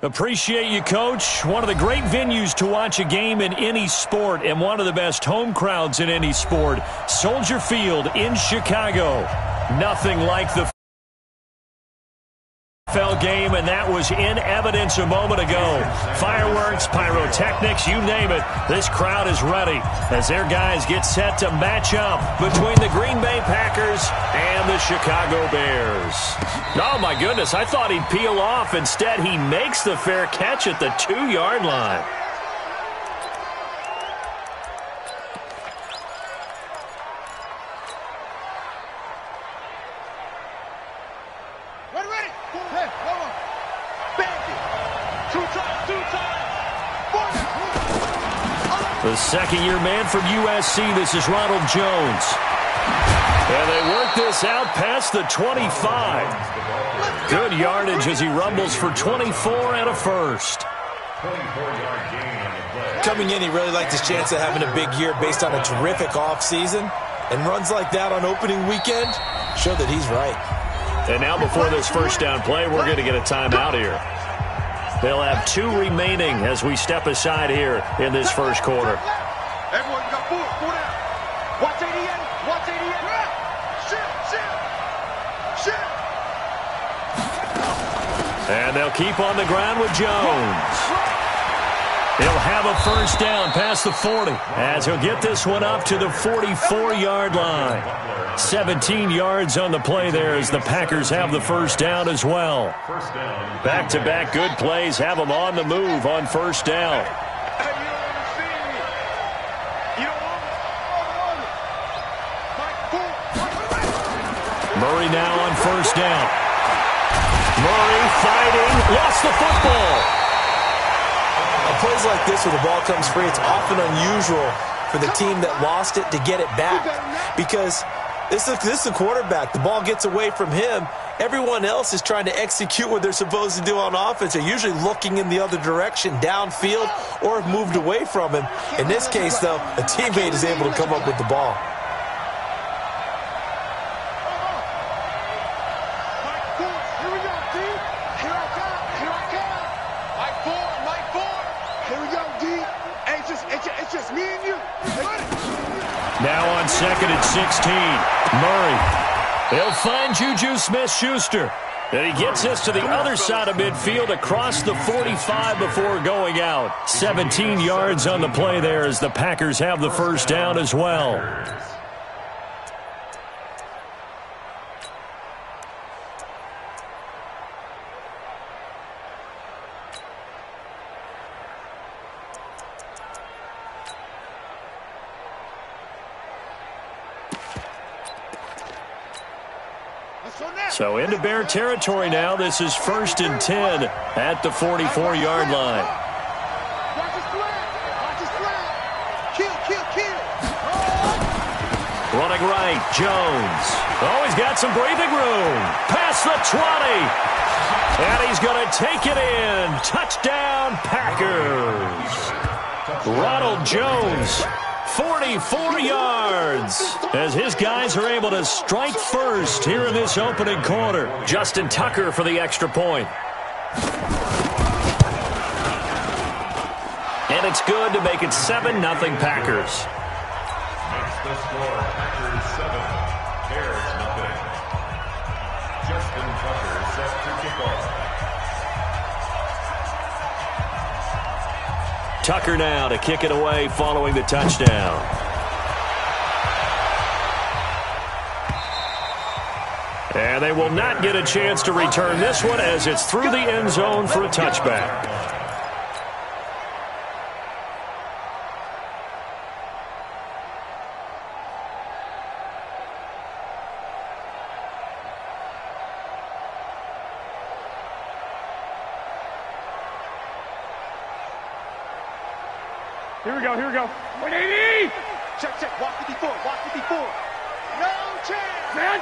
Appreciate you, Coach. One of the great venues to watch a game in any sport and one of the best home crowds in any sport. Soldier Field in Chicago. Nothing like the NFL game, and that was in evidence a moment ago. Fireworks, pyrotechnics, you name it. This crowd is ready as their guys get set to match up between the Green Bay Packers and the Chicago Bears. Oh, my goodness, I thought he'd peel off. Instead, he makes the fair catch at the 2-yard line. The second-year man from USC, this is Ronald Jones. And they work this out past the 25. Good yardage as he rumbles for 24 and a first. Coming in, he really liked his chance of having a big year based on a terrific offseason. And runs like that on opening weekend show that he's right. And now before this first down play, we're going to get a timeout here. They'll have 2 remaining as we step aside here in this first quarter. Everyone got 4 down. Watch 88. Watch 88. Shit. And they'll keep on the ground with Jones. He'll have a first down past the 40 as he'll get this one up to the 44-yard line. 17 yards on the play there as the Packers have the first down as well. Back-to-back good plays have them on the move on first down. Murray now on first down. Murray fighting, lost the football. Plays like this where the ball comes free, it's often unusual for the team that lost it to get it back because this is the quarterback. The ball gets away from him. Everyone else is trying to execute what they're supposed to do on offense. They're usually looking in the other direction, downfield, or have moved away from him. In this case, though, a teammate is able to come up with the ball. Now on second and 16, Murray. He'll find Juju Smith-Schuster. And he gets this to the other side of midfield across the 45 before going out. 17 yards on the play there as the Packers have the first down as well. So into Bear territory now. This is 1st and 10 at the 44-yard line. Running right, Jones. Oh, he's got some breathing room. Past the 20. And he's going to take it in. Touchdown, Packers. Ronald Jones. 44 yards as his guys are able to strike first here in this opening quarter. Justin Tucker for the extra point. And it's good to make it 7-0 Packers. Makes the score Packers 7, Bears nothing. Justin Tucker set to kick off. Tucker now to kick it away following the touchdown. And they will not get a chance to return this one as it's through the end zone for a touchback. Here we go. 180! Check. Walk 54. No chance! Man!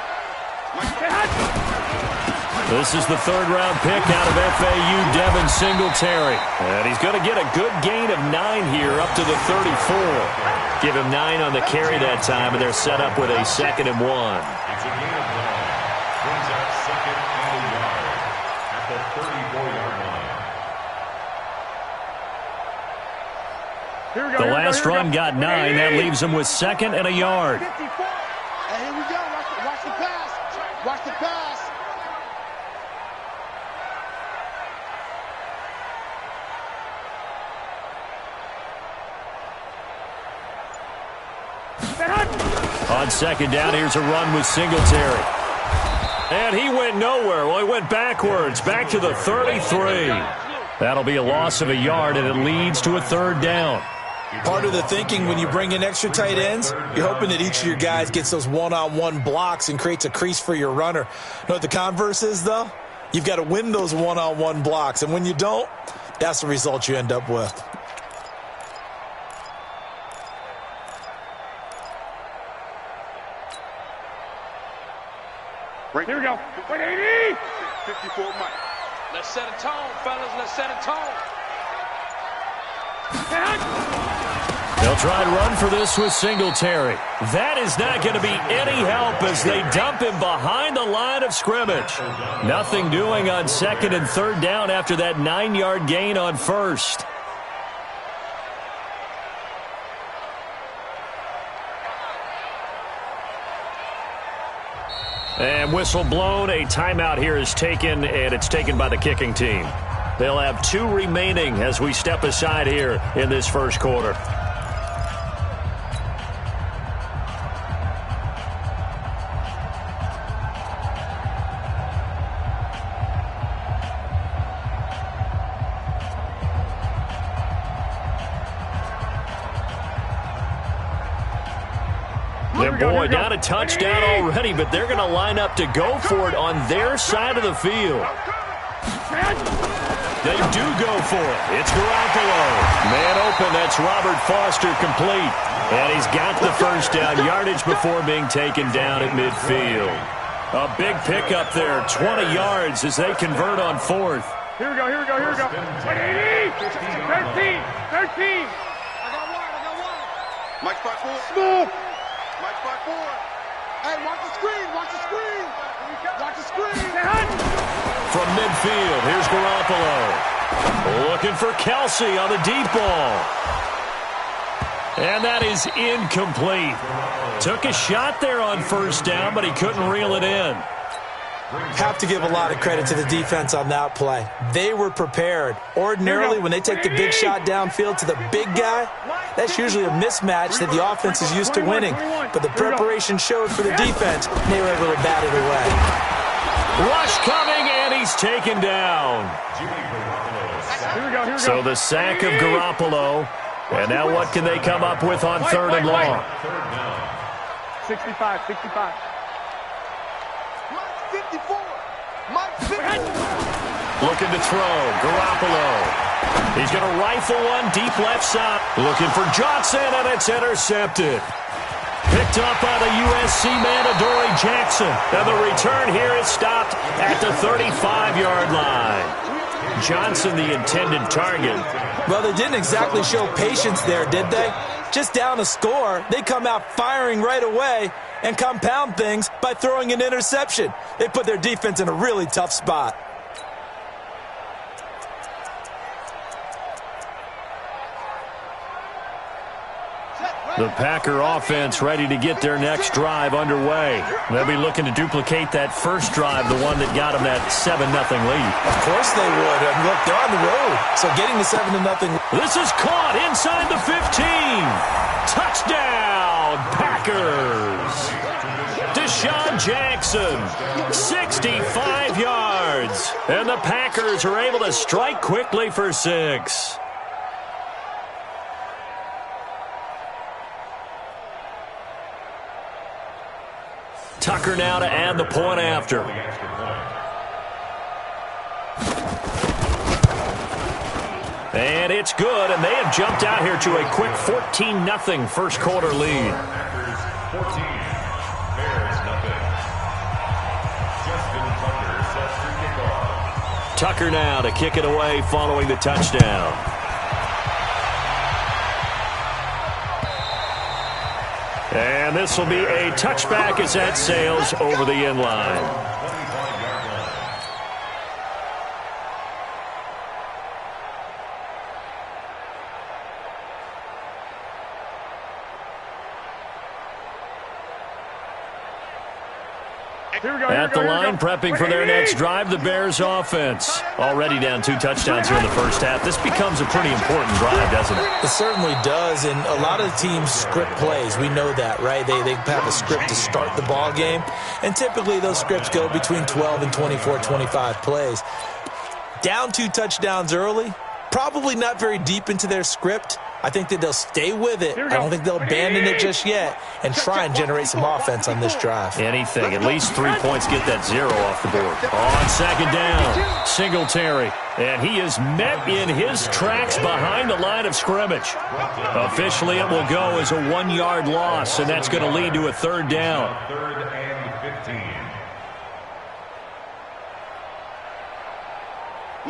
This is the third-round pick out of FAU, Devin Singletary. And he's going to get a good gain of 9 here up to the 34. Give him 9 on the carry that time, and they're set up with a 2nd and 1. It's a gain of 9. Brings out 2nd and 1 at the 34-yard line. The last run got 9. That leaves him with 2nd and a yard. 54. And here we go. Watch the pass. Watch the pass. On 2nd down, here's a run with Singletary. And he went nowhere. Well, he went backwards, back to the 33. That'll be a loss of a yard, and it leads to a 3rd down. Part of the thinking when you bring in extra tight ends, you're hoping that each of your guys gets those one-on-one blocks and creates a crease for your runner. You know what the converse is, though? You've got to win those one-on-one blocks, and when you don't, that's the result you end up with. Here we go. 180. 54 Mike. Let's set a tone, fellas. Let's set a tone. They'll try and run for this with Singletary. That is not going to be any help as they dump him behind the line of scrimmage. Nothing doing on 2nd and 3rd down after that 9-yard gain on 1st. And whistle blown. A timeout here is taken, and it's taken by the kicking team. They'll have 2 remaining as we step aside here in this first quarter. And boy, down a touchdown already, but they're going to line up to go for it on their side of the field. They do go for it. It's Garoppolo. Man open, that's Robert Foster complete. And he's got the first down, yardage before being taken down at midfield. A big pickup there, 20 yards as they convert on 4th. Here we go. 180. 13. I got one. Mike spot 4. Smooth. Mike spot 4. Hey, watch the screen. Watch the screen. From midfield, here's Garoppolo. Looking for Kelsey on the deep ball. And that is incomplete. Took a shot there on 1st down, but he couldn't reel it in. Have to give a lot of credit to the defense on that play. They were prepared. Ordinarily, when they take the big shot downfield to the big guy, that's usually a mismatch that the offense is used to winning. But the preparation showed for the defense, and they were able to bat it away. Rush coming, and he's taken down. Here we go. So the sack of Garoppolo. And now what can they come up with on 3rd and long? 65. 54. Mike 50. Looking to throw. Garoppolo. He's going to rifle one deep left side. Looking for Johnson, and it's intercepted. Picked up by the USC man, Adoree Jackson. And the return here is stopped at the 35-yard line. Johnson, the intended target. Well, they didn't exactly show patience there, did they? Just down a score, they come out firing right away and compound things by throwing an interception. They put their defense in a really tough spot. The Packer offense ready to get their next drive underway. They'll be looking to duplicate that first drive, the one that got them that 7-0 lead. Of course they would. And look, they're on the road, so getting the 7-0. This is caught inside the 15. Touchdown, Packers. Deshaun Jackson, 65 yards. And the Packers are able to strike quickly for 6. Tucker now to add the point after. And it's good, and they have jumped out here to a quick 14-0 first quarter lead. Packers 14, Bears nothing. Justin Tucker sets for kickoff. Tucker now to kick it away following the touchdown. And this will be a touchback as that sails over the end line. At the line, prepping for their next drive, the Bears offense. Already down 2 touchdowns here in the first half. This becomes a pretty important drive, doesn't it? It certainly does, and a lot of the teams script plays. We know that, right? They have a script to start the ball game, and typically those scripts go between 12 and 24, 25 plays. Down 2 touchdowns early, probably not very deep into their script. I think that they'll stay with it. I don't think they'll abandon it just yet and try and generate some offense on this drive. Anything. At least 3 points get that 0 off the board. On second down, Singletary. And he is met in his tracks behind the line of scrimmage. Officially, it will go as a 1-yard loss, and that's going to lead to a 3rd down. 3rd and 15.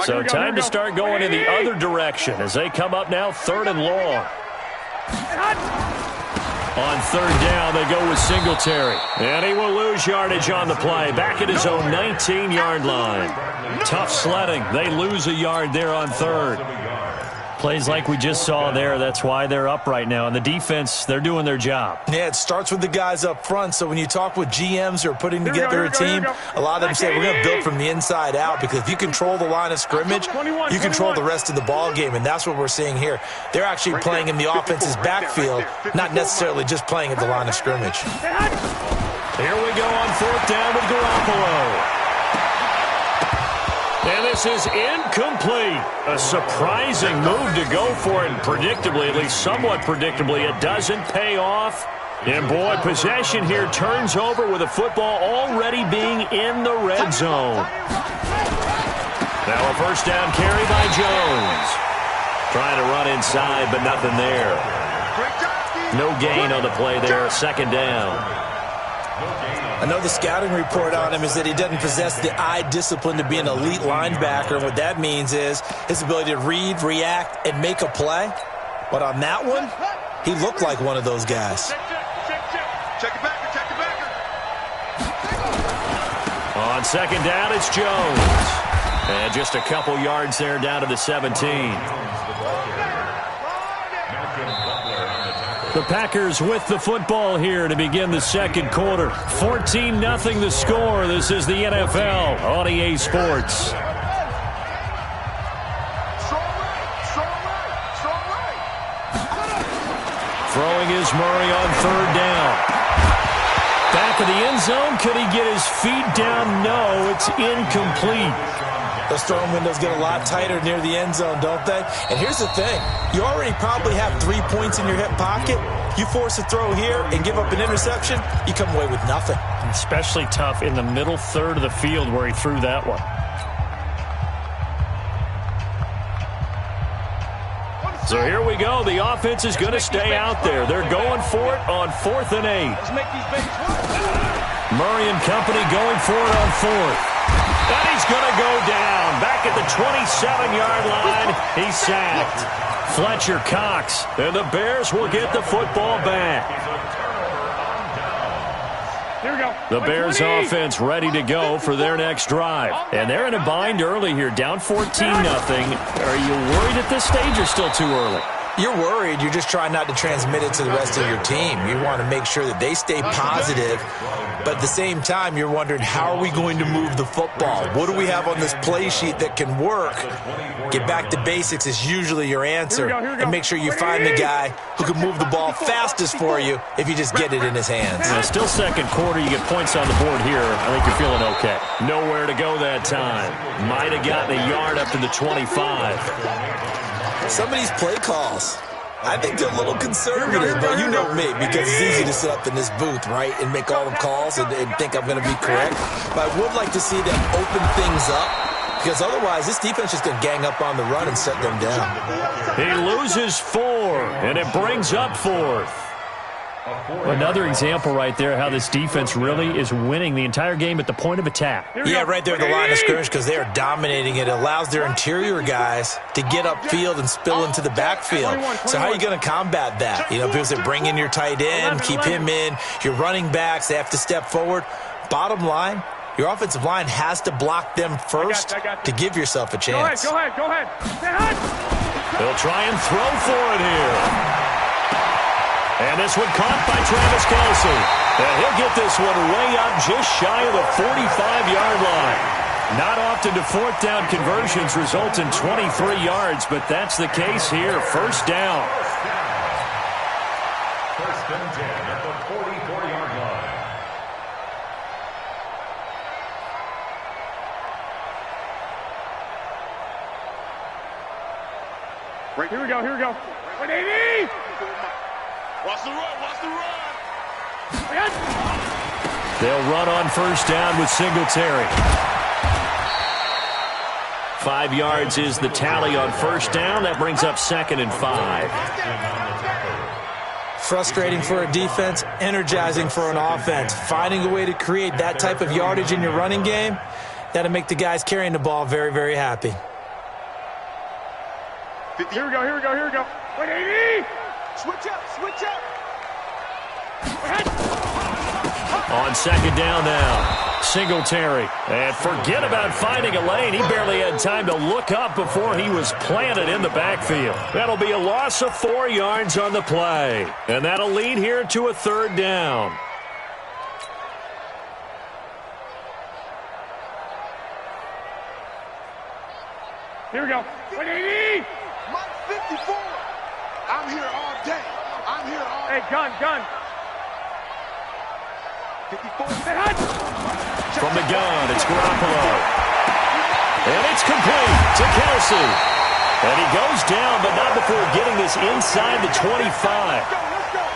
So time to start going in the other direction as they come up now 3rd and long. On 3rd down, they go with Singletary. And he will lose yardage on the play. Back at his own 19-yard line. Tough sledding. They lose a yard there on 3rd. Plays like we just saw there. That's why they're up right now. And the defense, they're doing their job. Yeah, it starts with the guys up front. So when you talk with GMs who are putting together a team, a lot of them say we're going to build from the inside out, because if you control the line of scrimmage, you control the rest of the ball game, and that's what we're seeing here. They're actually playing in the offense's backfield, not necessarily just playing at the line of scrimmage. Here we go on 4th down with Garoppolo. And this is incomplete. A surprising move to go for it, and predictably, at least somewhat predictably, it doesn't pay off. And boy, possession here turns over with a football already being in the red zone. Now a 1st down carry by Jones. Trying to run inside, but nothing there. No gain on the play there, 2nd down. I know the scouting report on him is that he doesn't possess the eye discipline to be an elite linebacker. And what that means is his ability to read, react, and make a play. But on that one, he looked like one of those guys. Check it back, check it back. On 2nd down, it's Jones. And just a couple yards there down to the 17. The Packers with the football here to begin the 2nd quarter. 14-0 the score. This is the NFL on EA Sports. Throwing is Murray on 3rd down. Back of the end zone. Could he get his feet down? No, it's incomplete. Those throwing windows get a lot tighter near the end zone, don't they? And here's the thing. You already probably have 3 points in your hip pocket. You force a throw here and give up an interception, you come away with nothing. Especially tough in the middle 3rd of the field where he threw that one. So here we go. The offense is going to stay out there. They're going for it on 4th and 8. Murray and company going for it on 4th. And he's going to go down. Back at the 27-yard line, he's sacked. Fletcher Cox, and the Bears will get the football back. Here we go. The Bears offense ready to go for their next drive. And they're in a bind early here, down 14-0. Are you worried at this stage or still too early? You're worried. You're just trying not to transmit it to the rest of your team. You want to make sure that they stay positive. But at the same time, you're wondering, how are we going to move the football? What do we have on this play sheet that can work? Get back to basics is usually your answer. And make sure you find the guy who can move the ball fastest for you if you just get it in his hands. Now, still 2nd quarter. You get points on the board here. I think you're feeling okay. Nowhere to go that time. Might have gotten a yard up to the 25. Some of these play calls, I think they're a little conservative, but you know me, because it's easy to sit up in this booth, right, and make all the calls and think I'm going to be correct. But I would like to see them open things up, because otherwise this defense is going to gang up on the run and set them down. He loses 4, and it brings up 4th. Another example right there how this defense really is winning the entire game at the point of attack. Yeah, right there at the line of scrimmage, because they are dominating it. It allows their interior guys to get upfield and spill into the backfield. So how are you going to combat that? You know, people say bring in your tight end, keep him in. Your running backs, they have to step forward. Bottom line, your offensive line has to block them first to give yourself a chance. Go ahead. They'll try and throw for it here. And this one caught by Travis Kelce. And he'll get this one way up just shy of the 45-yard line. Not often do fourth down conversions result in 23 yards, but that's the case here. First down. First and 10 at the 44-yard line. Right, here we go, here we go. 180! Watch the run, watch the run. They'll run on first down with Singletary. 5 yards is the tally on first down. That brings up 2nd and 5. Frustrating for a defense, energizing for an offense. Finding a way to create that type of yardage in your running game, that'll make the guys carrying the ball very, very happy. Here we go, here we go, here we go. 180! Switch up, switch up. On second down now, Singletary. And forget about finding a lane. He barely had time to look up before he was planted in the backfield. That'll be a loss of 4 yards on the play. And that'll lead here to a third down. Here we go. 180! Mike 54. I'm here all day. I'm here all day. Hey, gun. 54. From the gun, it's Garoppolo. And it's complete to Kelsey. And he goes down, but not before getting this inside the 25.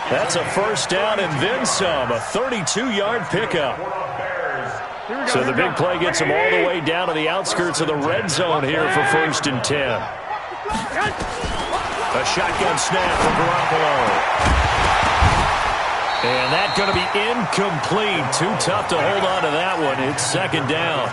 That's a first down and then some, a 32-yard pickup. So the big play gets him all the way down to the outskirts of the red zone here for 1st and 10. A shotgun snap for Garoppolo. And that's going to be incomplete. Too tough to hold on to that one. It's 2nd down.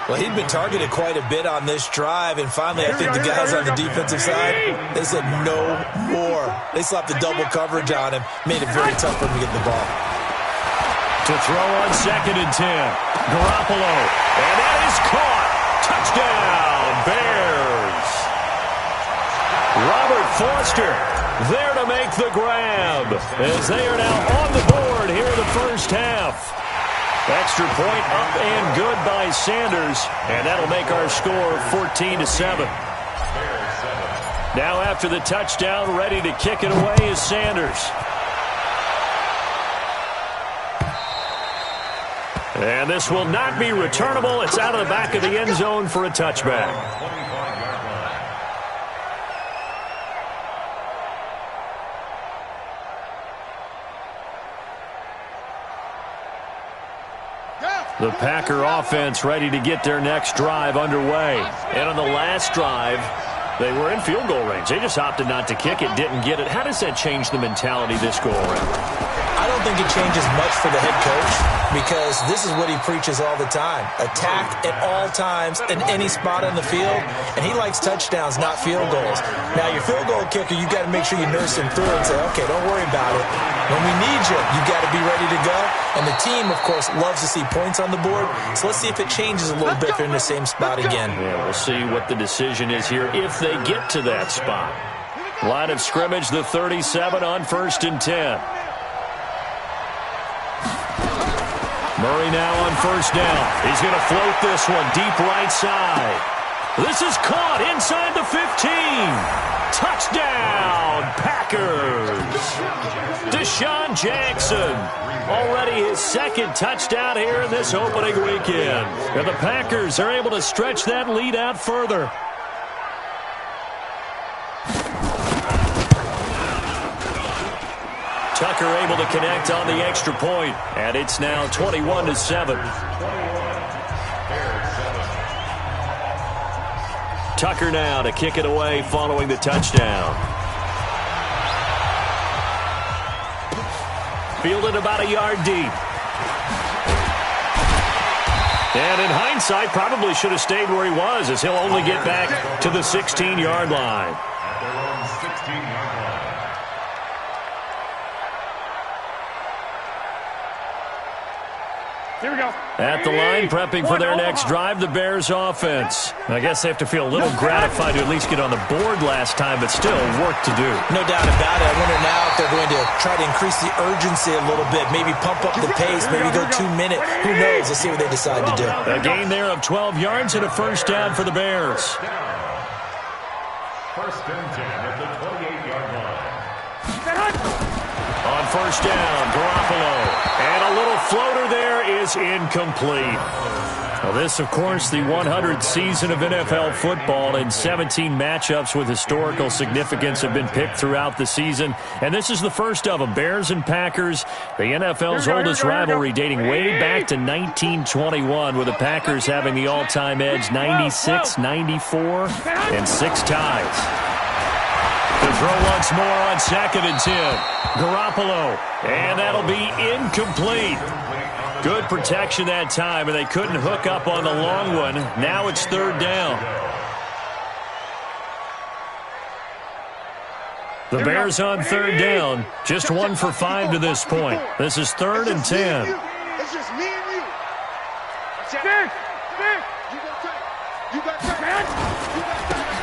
Well, he'd been targeted quite a bit on this drive, and finally I think the guys on the defensive side, they said no more. They slapped the double coverage on him, made it very tough for him to get the ball. To throw on 2nd and 10. Garoppolo. And that is caught. Touchdown, Bears. Robert Foster there to make the grab as they are now on the board here in the first half. Extra point up and good by Sanders, and that'll make our score 14-7. Now after the touchdown, ready to kick it away is Sanders. And this will not be returnable. It's out of the back of the end zone for a touchback. The Packer offense ready to get their next drive underway. And on the last drive, they were in field goal range. They just opted not to kick it, didn't get it. How does that change the mentality this go-around? I don't think it changes much for the head coach because this is what he preaches all the time. Attack at all times in any spot on the field, and he likes touchdowns, not field goals. Now, your field goal kicker, you got to make sure you nurse him through and say, okay, don't worry about it. When we need you, you got to be ready to go. And the team, of course, loves to see points on the board. So let's see if it changes a little bit if they're in the same spot again. Yeah, we'll see what the decision is here if they get to that spot. Line of scrimmage, the 37 on 1st and 10. Murray now on first down. He's going to float this one deep right side. This is caught inside the 15. Touchdown, Packers. Deshaun Jackson. Already his 2nd touchdown here in this opening weekend. And the Packers are able to stretch that lead out further. Tucker able to connect on the extra point, and it's now 21-7. Tucker now to kick it away following the touchdown. Fielded about a yard deep. And in hindsight, probably should have stayed where he was as he'll only get back to the 16-yard line. Here we go. At the line, prepping for their next drive, the Bears offense. I guess they have to feel a little gratified to at least get on the board last time, but still work to do. No doubt about it. I wonder now if they're going to try to increase the urgency a little bit, maybe pump up the pace, maybe go 2 minutes. Who knows? Let's see what they decide to do. A gain there of 12 yards and a first down for the Bears. First and 10 at the 28-yard line. On first down, Garoppolo. And a little floater there is incomplete. Well, this, of course, the 100th season of NFL football, and 17 matchups with historical significance have been picked throughout the season. And this is the first of them, Bears and Packers, the NFL's oldest rivalry dating way back to 1921, with the Packers having the all-time edge 96, 94, and 6 ties. To throw once more on 2nd and 10. Garoppolo, and that'll be incomplete. Good protection that time, and they couldn't hook up on the long one. Now it's 3rd down. The Bears on 3rd down, just 1 for 5 to this point. This is 3rd and 10. It's just me and you. You got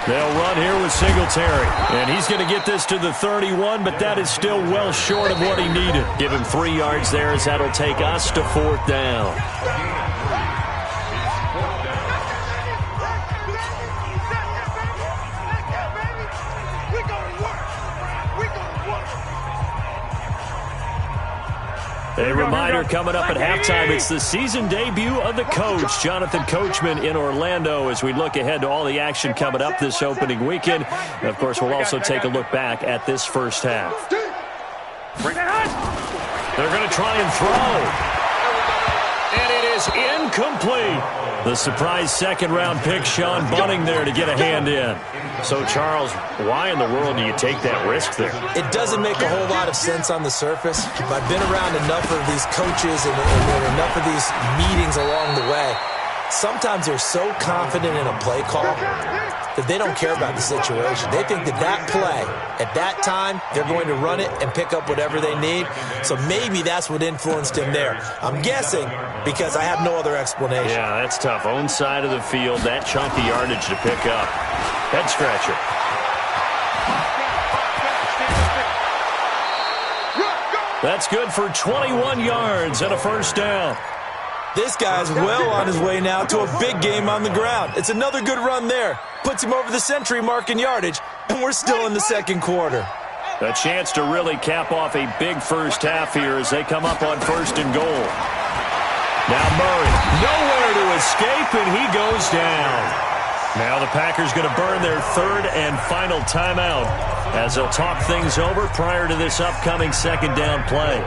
They'll run here with Singletary, and he's going to get this to the 31, but that is still well short of what he needed. Give him 3 yards there, as that'll take us to 4th down. A reminder coming up at halftime, it's the season debut of the coach, Jonathan Coachman, in Orlando, as we look ahead to all the action coming up this opening weekend. And of course, we'll also take a look back at this first half. They're going to try and throw. And it is incomplete. The surprise second-round pick, Sean Bunting, there to get a hand in. So, Charles, why in the world do you take that risk there? It doesn't make a whole lot of sense on the surface, but I've been around enough of these coaches and enough of these meetings along the way. Sometimes they're so confident in a play call that they don't care about the situation. They think that play, at that time, they're going to run it and pick up whatever they need. So maybe that's what influenced him there. I'm guessing because I have no other explanation. Yeah, that's tough. Own side of the field, that chunky yardage to pick up. Head scratcher. That's good for 21 yards and a first down. This guy's well on his way now to a big game on the ground. It's another good run there. Puts him over the century mark in yardage, and we're still in the second quarter. A chance to really cap off a big first half here as they come up on 1st and goal. Now Murray, nowhere to escape, and he goes down. Now the Packers going to burn their 3rd and final timeout as they'll talk things over prior to this upcoming 2nd down play.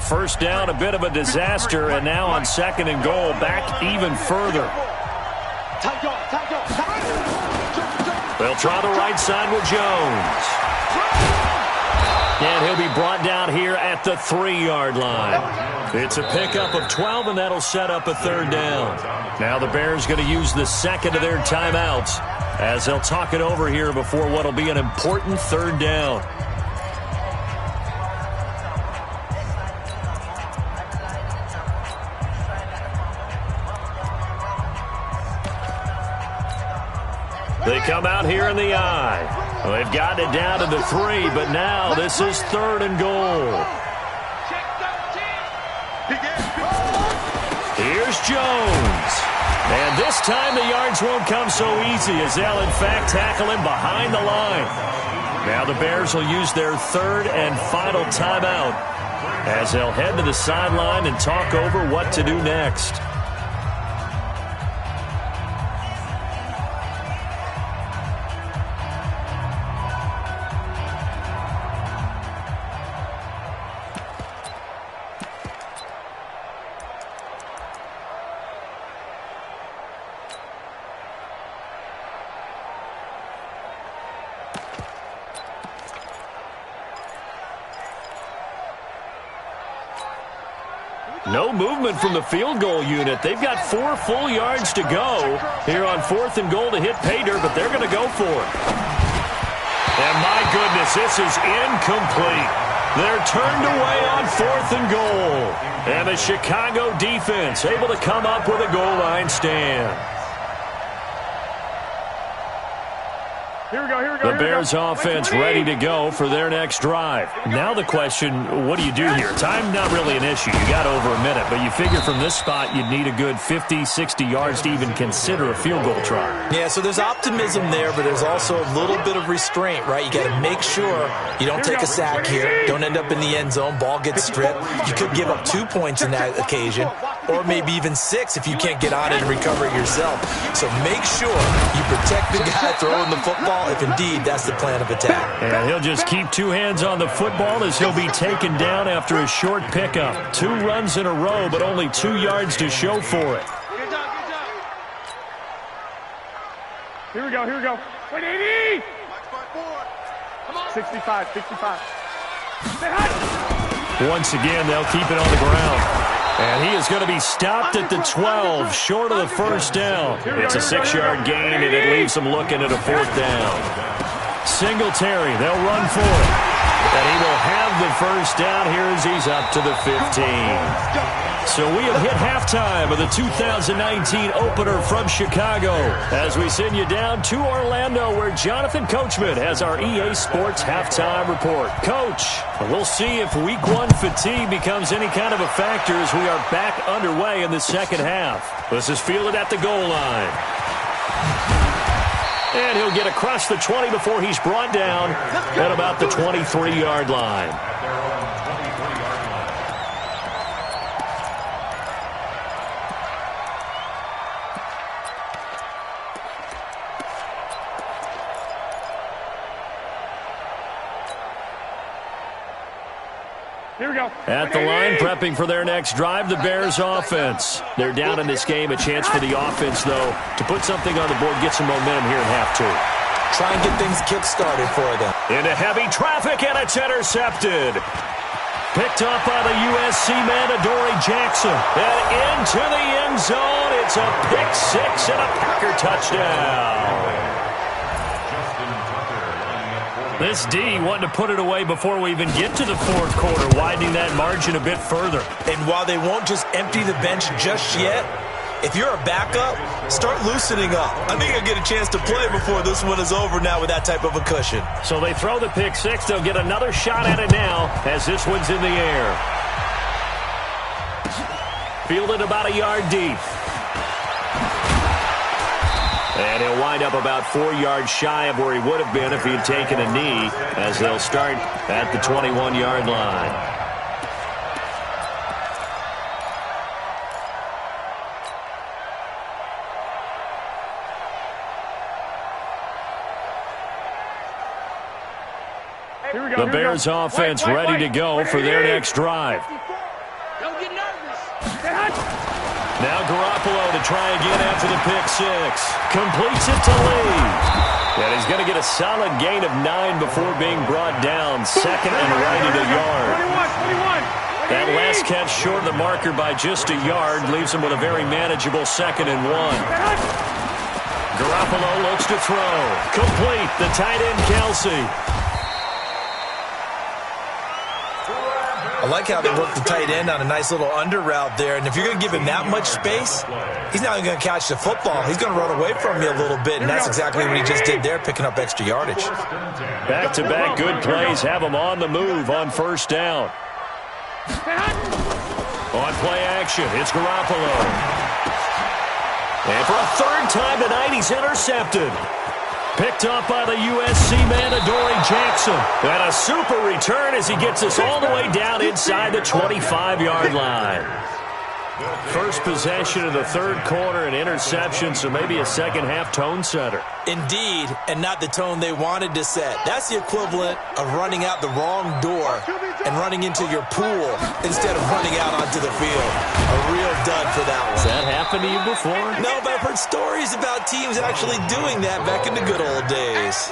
First down, a bit of a disaster, and now on 2nd and goal, back even further. They'll try the right side with Jones. And he'll be brought down here at the 3-yard line. It's a pickup of 12, and that'll set up a 3rd down. Now the Bears going to use the 2nd of their timeouts as they'll talk it over here before what will be an important 3rd down. They come out here in the eye. Well, they've gotten it down to the 3, but now this is 3rd and goal. Here's Jones. And this time the yards won't come so easy as they'll, in fact, tackle him behind the line. Now the Bears will use their 3rd and final timeout as they'll head to the sideline and talk over what to do next. No movement from the field goal unit. They've got 4 full yards to go here on 4th and goal to hit pay dirt, but they're going to go for it. And my goodness, this is incomplete. They're turned away on 4th and goal. And the Chicago defense able to come up with a goal line stand. The Bears offense ready to go for their next drive. Now the question, what do you do here? Time not really an issue. You got over a minute, but you figure from this spot you'd need a good 50, 60 yards to even consider a field goal try. Yeah, so there's optimism there, but there's also a little bit of restraint, right? You got to make sure you don't take a sack here, don't end up in the end zone, ball gets stripped. You could give up 2 points in that occasion, or maybe even 6 if you can't get on it and recover it yourself. So make sure you protect the guy throwing the football if indeed that's the plan of attack. And he'll just keep 2 hands on the football as he'll be taken down after a short pickup. 2 runs in a row, but only 2 yards to show for it. Good job, good job. Here we go. 180! Come on. 65. Stay high. Once again, they'll keep it on the ground. And he is going to be stopped at the 12, short of the first down. It's a 6-yard gain, and it leaves them looking at a 4th down. Singletary, they'll run for it. And he will have the first down here as he's up to the 15. So we have hit halftime of the 2019 opener from Chicago as we send you down to Orlando where Jonathan Coachman has our EA Sports halftime report. Coach, we'll see if week 1 fatigue becomes any kind of a factor as we are back underway in the second half. This is fielded at the goal line. And he'll get across the 20 before he's brought down at about the 23-yard line. Here we go. At the line, prepping for their next drive, the Bears offense. They're down in this game. A chance for the offense, though, to put something on the board, get some momentum here in half 2. Try and get things kick-started for them. Into heavy traffic, and it's intercepted. Picked up by the USC man, Adoree Jackson. And into the end zone. It's a pick 6 and a Packer touchdown. This D wanting to put it away before we even get to the 4th quarter, widening that margin a bit further. And while they won't just empty the bench just yet, if you're a backup, start loosening up. I think you'll get a chance to play before this one is over now with that type of a cushion. So they throw the pick 6. They'll get another shot at it now as this one's in the air. Fielded about a yard deep. And he'll wind up about 4 yards shy of where he would have been if he had taken a knee, as they'll start at the 21-yard line. The Bears offense ready to go for their next drive. Don't get nervous. Now Garoppolo to try again after the pick 6. Completes it to Lee. And he's going to get a solid gain of 9 before being brought down. Second and right at a yard. 21. That last catch short of the marker by just a yard leaves him with a very manageable 2nd and 1. Garoppolo looks to throw. Complete. The tight end, Kelsey. I like how they work the tight end on a nice little under route there. And if you're going to give him that much space, he's not even going to catch the football. He's going to run away from you a little bit, and that's exactly what he just did there, picking up extra yardage. Back-to-back good plays have him on the move on 1st down. On play action, it's Garoppolo. And for a 3rd time tonight, he's intercepted. Picked up by the USC man, Adoree Jackson. And a super return as he gets us all the way down inside the 25-yard line. First possession of the 3rd quarter, an interception, so maybe a second-half tone setter. Indeed, and not the tone they wanted to set. That's the equivalent of running out the wrong door and running into your pool instead of running out onto the field. A real dud for that one. Has that happened to you before? No, but I've heard stories about teams actually doing that back in the good old days.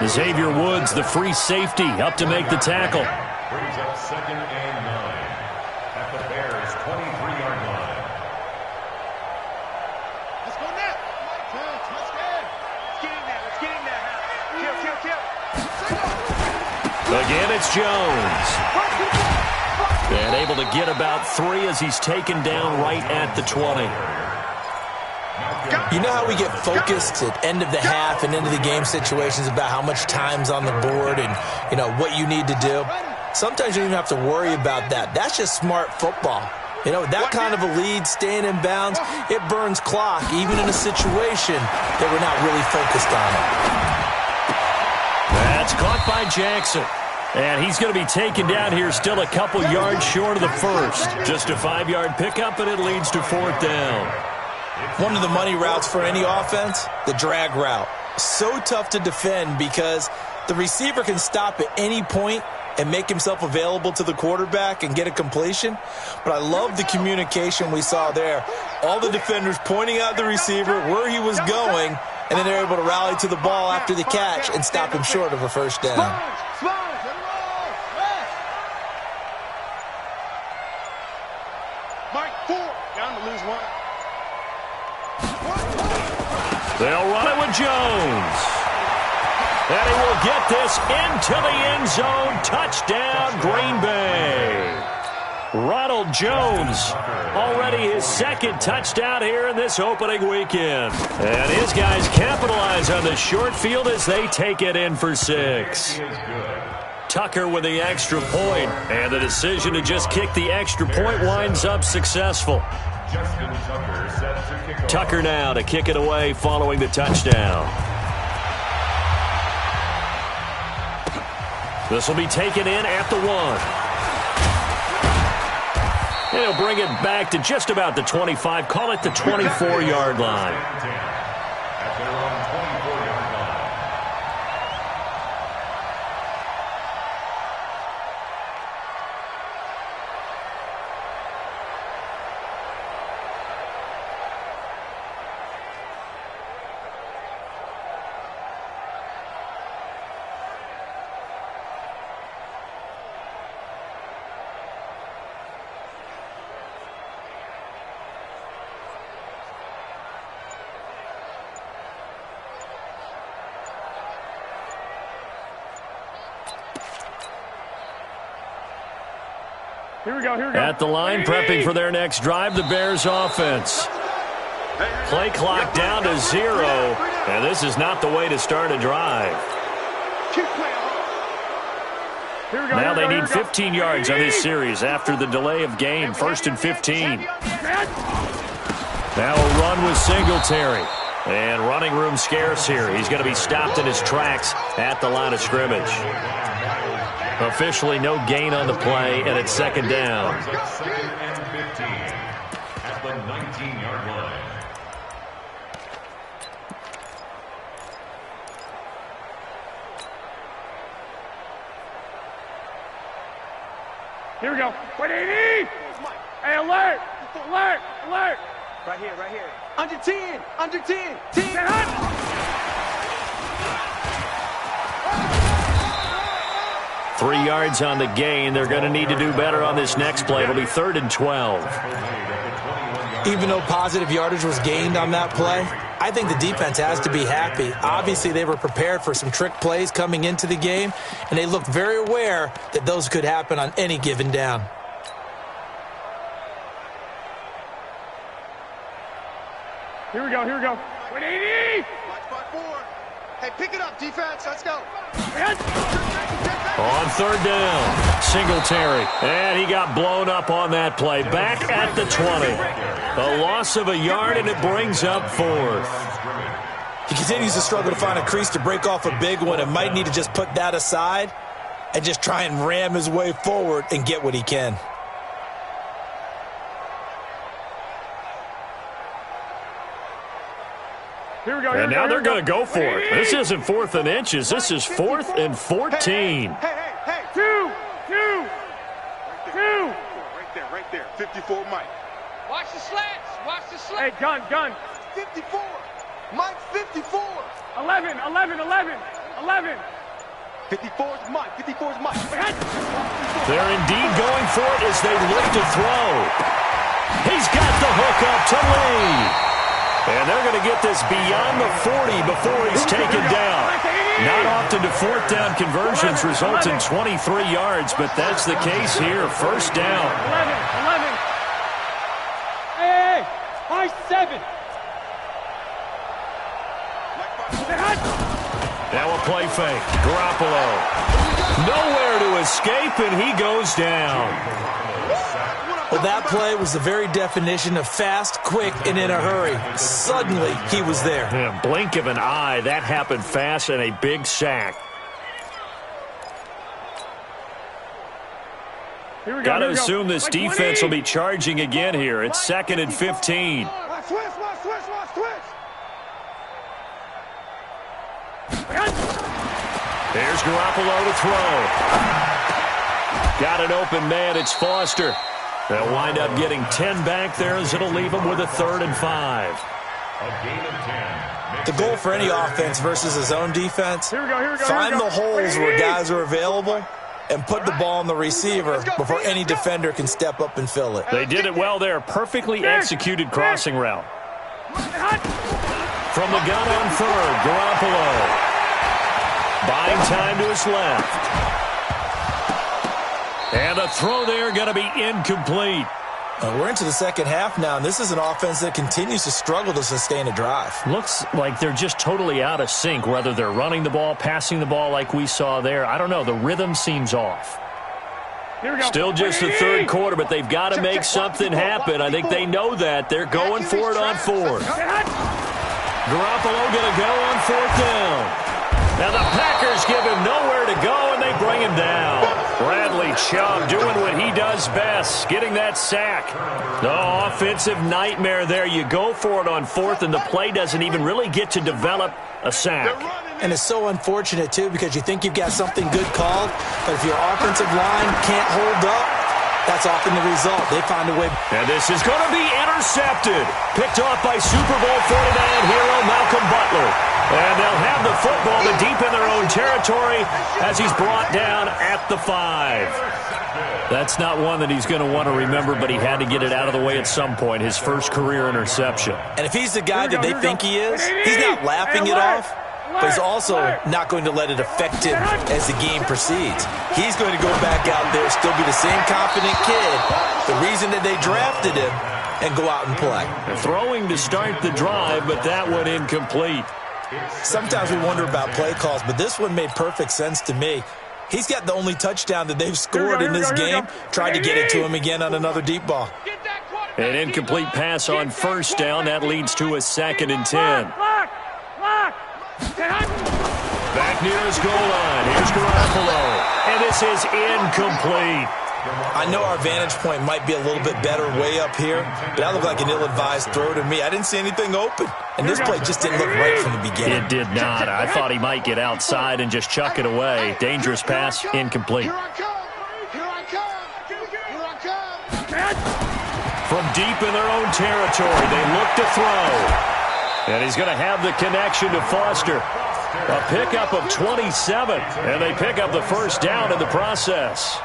Xavier Woods, the free safety, up to make the tackle. Brings up 2nd and 9 at the Bears' Again, it's Jones. And able to get about 3 as he's taken down right at the 20. You know how we get focused at end of the half and end of the game situations about how much time's on the board and, you know, what you need to do? Sometimes you don't even have to worry about that. That's just smart football. You know, that kind of a lead, staying in bounds, it burns clock, even in a situation that we're not really focused on it. That's caught by Jackson. And he's going to be taken down here still a couple yards short of the first. Just a 5-yard pickup, and it leads to 4th down. One of the money routes for any offense, the drag route. So tough to defend because the receiver can stop at any point and make himself available to the quarterback and get a completion. But I love the communication we saw there. All the defenders pointing out the receiver, where he was going, and then they're able to rally to the ball after the catch and stop him short of a first down. Mike, 4. Down to lose 1. They'll run it with Jones. And he will get this into the end zone. Touchdown, Green Bay. Ronald Jones, already his 2nd touchdown here in this opening weekend. And his guys capitalize on the short field as they take it in for 6. Tucker with the extra point, and the decision to just kick the extra point winds up successful. Tucker now to kick it away following the touchdown. This will be taken in at the 1. And he'll bring it back to just about the 25. Call it the 24-yard line. Here we go. At the line, prepping for their next drive, the Bears offense. Play clock down to 0, and this is not the way to start a drive. Now they need 15 yards on this series after the delay of game. 1st and 15. Now a run with Singletary. And running room scarce here. He's going to be stopped in his tracks at the line of scrimmage. Officially no gain on the play, and it's 2nd down. 2nd and 15 at the 19-yard line. Here we go. 180. Hey, alert. Alert. Alert. Right here. Under 10. 10. 3 yards on the gain. They're going to need to do better on this next play. It'll be 3rd and 12. Even though positive yardage was gained on that play, I think the defense has to be happy. Obviously, they were prepared for some trick plays coming into the game, and they looked very aware that those could happen on any given down. Here we go. 180. Hey, pick it up, defense. Let's go. On 3rd down, Singletary. And he got blown up on that play. Back at the 20. A loss of a yard, and it brings up 4th. He continues to struggle to find a crease to break off a big one and might need to just put that aside and just try and ram his way forward and get what he can. Here we go. And now they're going to go for it. This isn't 4th and inches. This is 4th and 14. Hey. 2. Right there. 54, Mike. Watch the slants. Hey, gun. 54. Mike, 54. 11. 54 is Mike. They're indeed going for it as they look to throw. He's got the hook up to Lee. And they're going to get this beyond the 40 before he's taken down. Not often do fourth down conversions result in 23 yards, but that's the case here. First down. 11. Hey, high 7. Now a play fake. Garoppolo. Nowhere to escape, and he goes down. Well, that play was the very definition of fast, quick, and in a hurry. Suddenly, he was there. Yeah, blink of an eye. That happened fast and a big sack. Got to assume this defense will be charging again here. It's 2nd and 15. Watch switch. There's Garoppolo to throw. Got an open man. It's Foster. They'll wind up getting 10 back there as it'll leave them with a 3rd and 5. A gain of 10. The goal for any offense versus his own defense, find the holes where guys are available and put the ball on the receiver before any defender can step up and fill it. They did it well there. Perfectly executed crossing route. From the gun on 3rd, Garoppolo. Buying time to his left. And a throw there going to be incomplete. We're into the second half now, and this is an offense that continues to struggle to sustain a drive. Looks like they're just totally out of sync, whether they're running the ball, passing the ball like we saw there. I don't know. The rhythm seems off. Still just the 3rd quarter, but they've got to make something happen. I think they know that. They're going for it on 4th. Garoppolo going to go on 4th down. Now the Packers give him nowhere to go, and they bring him down. Bradley Chubb doing what he does best, getting that sack. No offensive nightmare there. You go for it on 4th, and the play doesn't even really get to develop a sack. And it's so unfortunate, too, because you think you've got something good called, but if your offensive line can't hold up, that's often the result. They find a way. And this is going to be intercepted. Picked off by Super Bowl 49 hero Malcolm Butler. And they'll have the football to deep in their own territory as he's brought down at the 5. That's not one that he's going to want to remember, but he had to get it out of the way at some point, his first career interception. And if he's the guy that they think he is, he's not laughing it off, but he's also not going to let it affect him as the game proceeds. He's going to go back out there, still be the same confident kid, the reason that they drafted him, and go out and play. Throwing to start the drive, but that one incomplete. Sometimes we wonder about play calls, but this one made perfect sense to me. He's got the only touchdown that they've scored in this game. Tried to get it to him again on another deep ball. An incomplete pass on 1st down. That leads to a 2nd and 10. Back near his goal line. Here's Garoppolo. And this is incomplete. I know our vantage point might be a little bit better way up here, but that looked like an ill-advised throw to me. I didn't see anything open, and this play just didn't look right from the beginning. It did not. I thought he might get outside and just chuck it away. Dangerous pass, incomplete. Here I come. From deep in their own territory, they look to throw. And he's going to have the connection to Foster. A pickup of 27, and they pick up the 1st down in the process.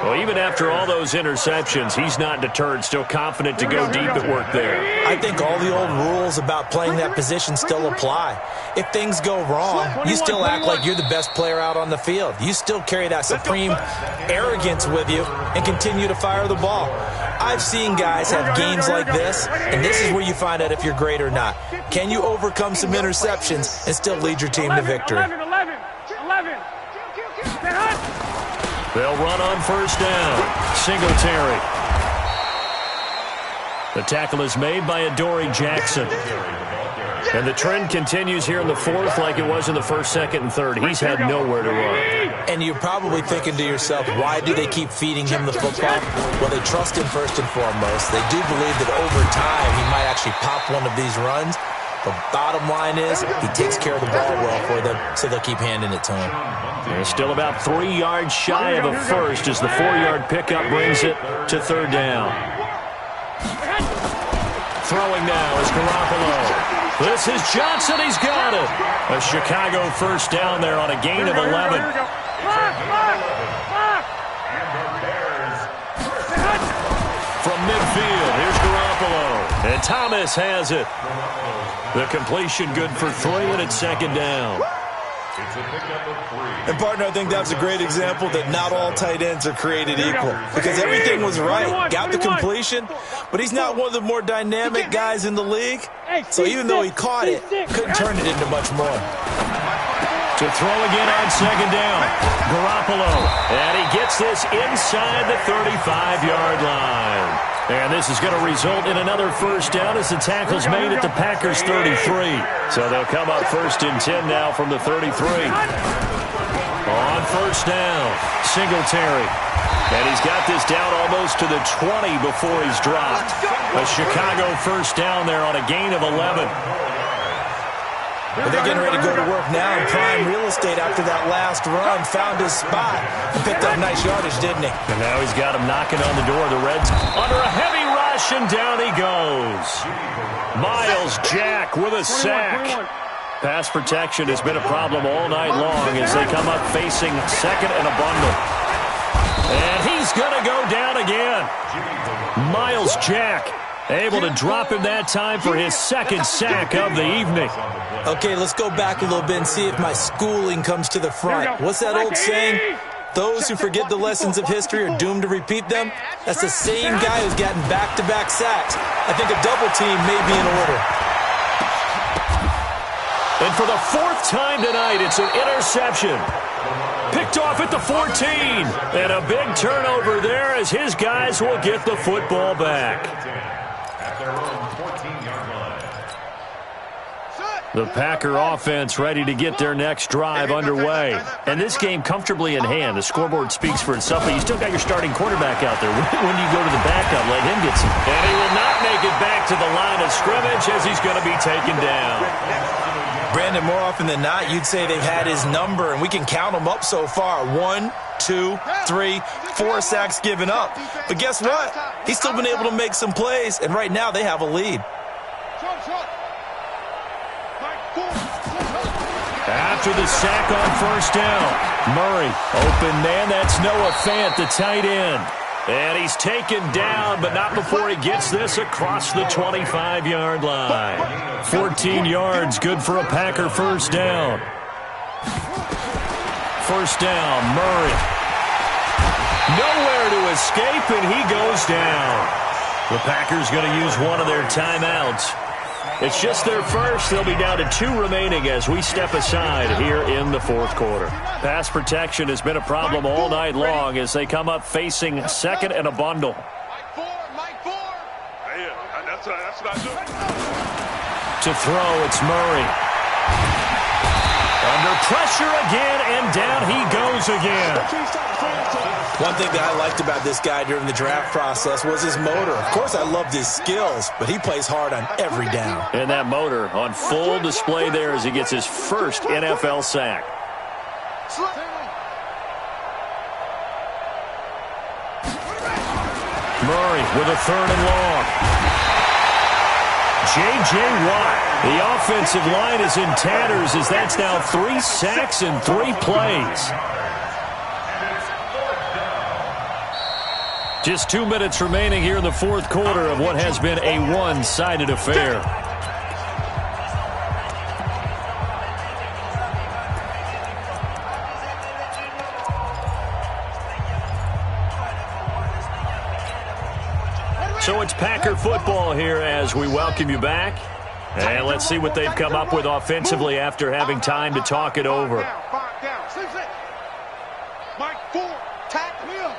Well, even after all those interceptions, he's not deterred, still confident to go deep at work there. I think all the old rules about playing that position still apply. If things go wrong, you still act like you're the best player out on the field. You still carry that supreme arrogance with you and continue to fire the ball. I've seen guys have games like this, and this is where you find out if you're great or not. Can you overcome some interceptions and still lead your team to victory? 11. They'll run on 1st down. Singletary. The tackle is made by Adoree Jackson. And the trend continues here in the 4th like it was in the 1st, 2nd, and 3rd. He's had nowhere to run. And you're probably thinking to yourself, why do they keep feeding him the football? Well, they trust him first and foremost. They do believe that over time he might actually pop one of these runs. The bottom line is he takes care of the ball well for them, so they'll keep handing it to him. They're still about 3 yards shy of a first as the 4-yard pickup brings it to 3rd down. Throwing now is Garoppolo. This is Johnson. He's got it. A Chicago 1st down there on a gain of 11. From midfield, here's Garoppolo. And Thomas has it. The completion good for 3, and it's 2nd down. It's a pickup of 3. And, partner, I think that was a great example that not all tight ends are created equal. Because everything was right. Got the completion, but he's not one of the more dynamic guys in the league. So even though he caught it, couldn't turn it into much more. To throw again on second down. Garoppolo. And he gets this inside the 35-yard line. And this is going to result in another first down as the tackle's made at the Packers' 33. So they'll come up 1st and 10 now from the 33. On first down, Singletary. And he's got this down almost to the 20 before he's dropped. A Chicago first down there on a gain of 11. But they're getting ready to go to work now in prime real estate after that last run. Found his spot and picked up nice yardage, didn't he? And now he's got him knocking on the door. The Reds under a heavy rush, and down he goes. Miles Jack with a sack. Pass protection has been a problem all night long as they come up facing second and a bundle. And he's going to go down again. Miles Jack able to drop him that time for his second sack of the evening. Okay, let's go back a little bit and see if my schooling comes to the front. What's that old saying? Those who forget the lessons of history are doomed to repeat them. That's the same guy who's gotten back-to-back sacks. I think a double team may be in order. And for the 4th time tonight, it's an interception. Picked off at the 14. And a big turnover there as his guys will get the football back. At their own 14-yard line. The Packer offense ready to get their next drive underway. And this game comfortably in hand. The scoreboard speaks for itself, but you still got your starting quarterback out there. When do you go to the backup? Let him get some. And he will not make it back to the line of scrimmage as he's going to be taken down. Brandon, more often than not, you'd say they've had his number, and we can count them up so far. 1, 2, 3, 4 sacks given up. But guess what? He's still been able to make some plays, and right now they have a lead. After the sack on first down, Murray, open man, that's Noah Fant, the tight end. And he's taken down, but not before he gets this across the 25-yard line. 14 yards, good for a Packer first down. First down, Murray. Nowhere to escape, and he goes down. The Packers going to use one of their timeouts. It's just their first. They'll be down to 2 remaining as we step aside here in the 4th quarter. Pass protection has been a problem all night long as they come up facing second and a bundle. Mike 4. Yeah, that's what I do. To throw, it's Murray. Under pressure again, and down he goes again. One thing that I liked about this guy during the draft process was his motor. Of course, I loved his skills, but he plays hard on every down. And that motor on full display there as he gets his first NFL sack. Murray with a 3rd and long. J.J. Watt. The offensive line is in tatters as that's now 3 sacks in 3 plays. Just 2 minutes remaining here in the 4th quarter of what has been a one-sided affair. So it's Packer football here as we welcome you back. And let's see what they've come up with offensively after having time to talk it over. Mike 4, tackle him.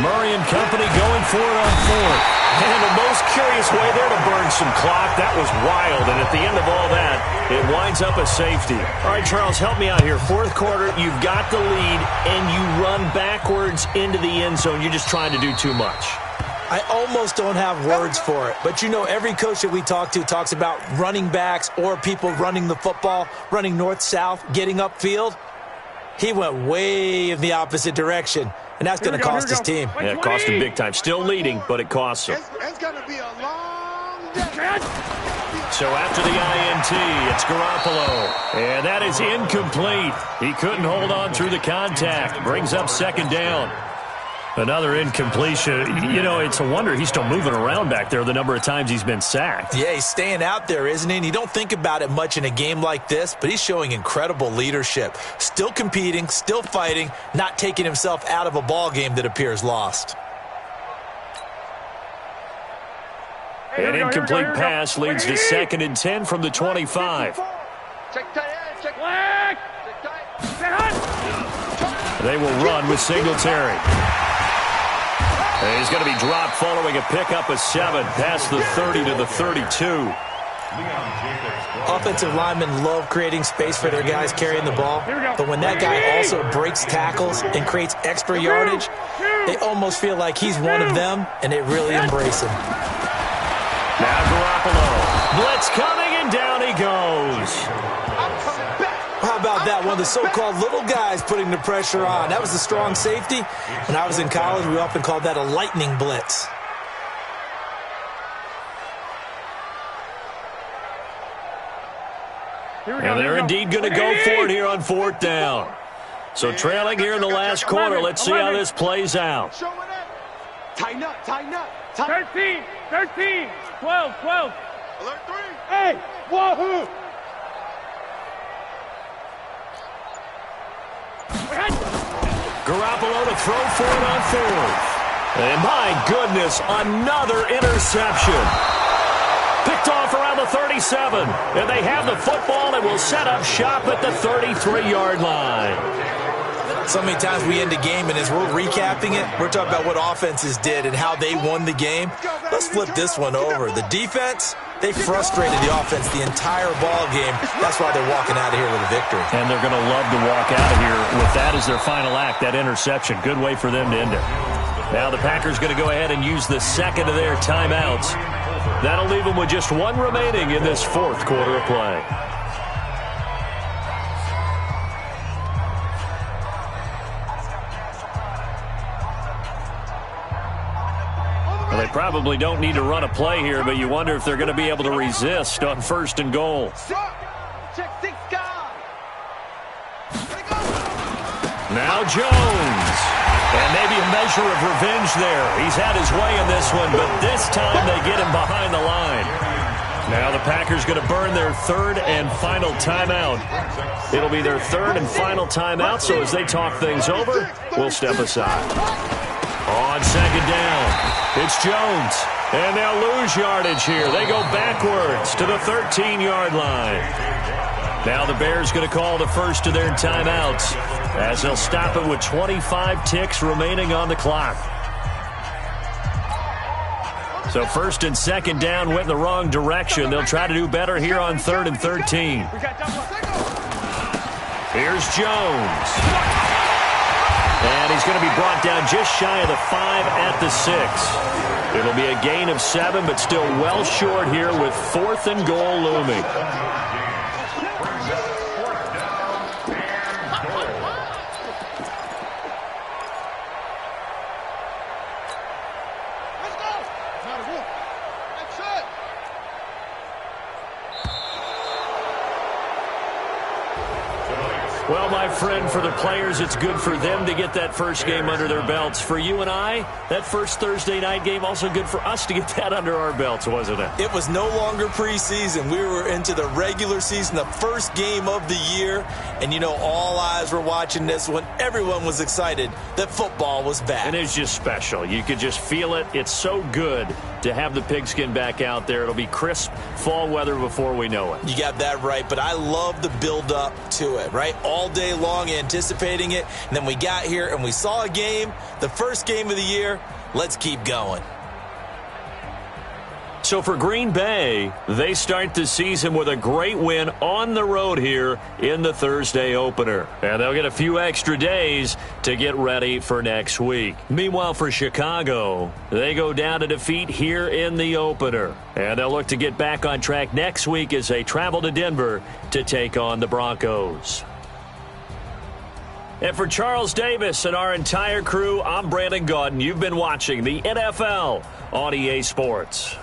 Murray and company going for it on 4th. And the most curious way there to burn some clock. That was wild. And at the end of all that, it winds up a safety. All right, Charles, help me out here. 4th quarter, you've got the lead, and you run backwards into the end zone. You're just trying to do too much. I almost don't have words for it. But, you know, every coach that we talk to talks about running backs or people running the football, running north-south, getting upfield. He went way in the opposite direction, and that's going to cost his team. Yeah, it cost him big time. Still leading, but it costs him. It's going to be a long day. So after the INT, it's Garoppolo. And that is incomplete. He couldn't hold on through the contact. Brings up 2nd down. Another incompletion. You know, it's a wonder he's still moving around back there the number of times he's been sacked. Yeah, he's staying out there, isn't he? And you don't think about it much in a game like this, but he's showing incredible leadership. Still competing, still fighting, not taking himself out of a ball game that appears lost. An incomplete pass leads to 2nd and 10 from the 25. Check tight end, check flag. They will run with Singletary. And he's going to be dropped following a pickup of 7 past the 30 to the 32. Offensive linemen love creating space for their guys carrying the ball, but when that guy also breaks tackles and creates extra yardage, they almost feel like he's one of them, and they really embrace him. Now Garoppolo. Blitz coming, and down he goes. How about that? One of the so-called little guys putting the pressure on. That was a strong safety. When I was in college, we often called that a lightning blitz. And they're indeed going to go for it here on 4th down. So trailing here in the last quarter. Let's see how this plays out. Tighten up, tighten up. 13, 13, 12, 12. Alert 3. Hey, wahoo! Garoppolo to throw for it on 4th. And my goodness, another interception. Picked off around the 37. And they have the football and will set up shop at the 33-yard line. So many times we end the game, and as we're recapping it, we're talking about what offenses did and how they won the game. Let's flip this one over. The defense, they frustrated the offense the entire ball game. That's why they're walking out of here with a victory. And they're going to love to walk out of here with that as their final act, that interception. Good way for them to end it. Now the Packers going to go ahead and use the 2nd of their timeouts. That'll leave them with just 1 remaining in this 4th quarter of play. Well, they probably don't need to run a play here, but you wonder if they're going to be able to resist on 1st and goal. Check 6 guys. Now Jones. And maybe a measure of revenge there. He's had his way in this one, but this time they get him behind the line. Now the Packers going to burn their 3rd and final timeout. It'll be their 3rd and final timeout, so as they talk things over, we'll step aside. On 2nd down, it's Jones. And they'll lose yardage here. They go backwards to the 13-yard line. Now the Bears going to call the first of their timeouts as they'll stop it with 25 ticks remaining on the clock. So 1st and 2nd down went in the wrong direction. They'll try to do better here on 3rd and 13. Here's Jones. And he's going to be brought down just shy of the 5 at the 6. It'll be a gain of 7, but still well short here with 4th and goal looming. Well, my friend, for the players, it's good for them to get that first game under their belts. For you and I, that first Thursday night game, also good for us to get that under our belts, wasn't it? It was no longer preseason. We were into the regular season, the first game of the year. And, you know, all eyes were watching this one. Everyone was excited that football was back. And it's just special. You could just feel it. It's so good to have the pigskin back out there. It'll be crisp fall weather before we know it. You got that right, but I love the build-up to it, right? All day long anticipating it, and then we got here and we saw a game, the first game of the year. Let's keep going. So for Green Bay, they start the season with a great win on the road here in the Thursday opener. And they'll get a few extra days to get ready for next week. Meanwhile, for Chicago, they go down to defeat here in the opener. And they'll look to get back on track next week as they travel to Denver to take on the Broncos. And for Charles Davis and our entire crew, I'm Brandon Gaudin. You've been watching the NFL on EA Sports.